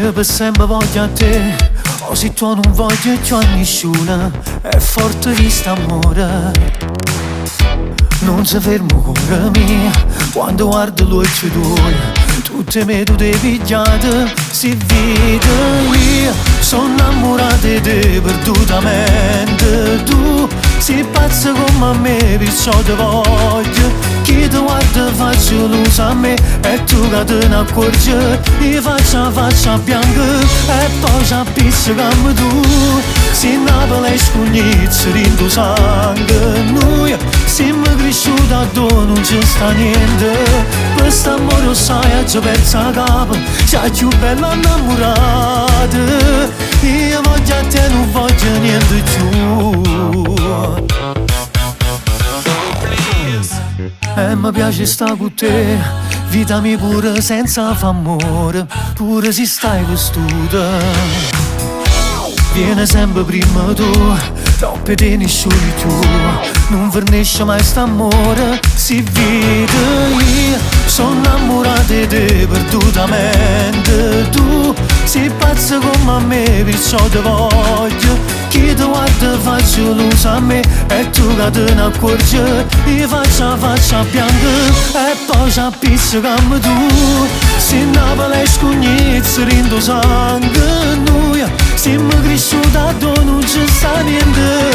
Io per sempre voglio a te, o se tu non voglio più a nessuno, è forte questo amore. Non si ferma cuore mio, quando guardo luce tuoi, tutte me tu devi pigliate, si vede io, sono innamorato di te perdutamente. Tu sei pazza come me, perciò ti voglio. Chi ti guarda faccio l'uso a me, e tu che te ne accorgi, io faccia bianca, e poi ci appiccicamo tu. Se Napoli è scugnizza in tuo sangue, noi siamo cresciuti a dove non ci sta niente. Questo amore lo sai, è già perso a capo, c'è più bella innamorata. Io voglio a te, non voglio niente più. E mi piace sta con te, vita mia pure senza famore, pure se stai vestuta. Viene sempre prima tu, troppe te nessuno più, non fornisce mai st'amore, si vede io, sono innamorato di te perdutamente. Tu sei pazza come me, perciò ti voglio. Chi ti guarda faccio l'uso a me, e tu che te ne accorgi, io faccia bianca, e poi ci appiccicamo tu. Se Napoli è scugnizza in tuo sangue, noi siamo cresciuti a dove non ci sta niente.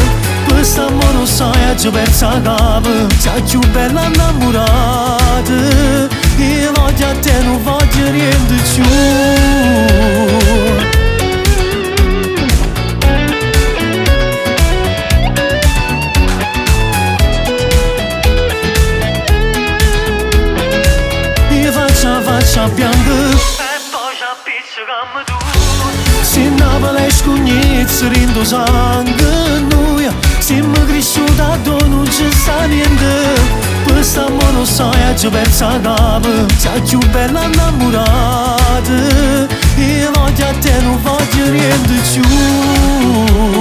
Questo amore lo sai, è già perso a capo, c'è più bella innamorata. Io voglio a te, non voglio niente più. Faccia bianca, e poi ci appiccicamo tu. Se Napoli è scugnizza in tuo sangue, noi siamo cresciuti a dove non ci sta niente. Questo amore lo sai, è già perso a capo, c'è più bella innamorata. Io voglio a te, non voglio niente più.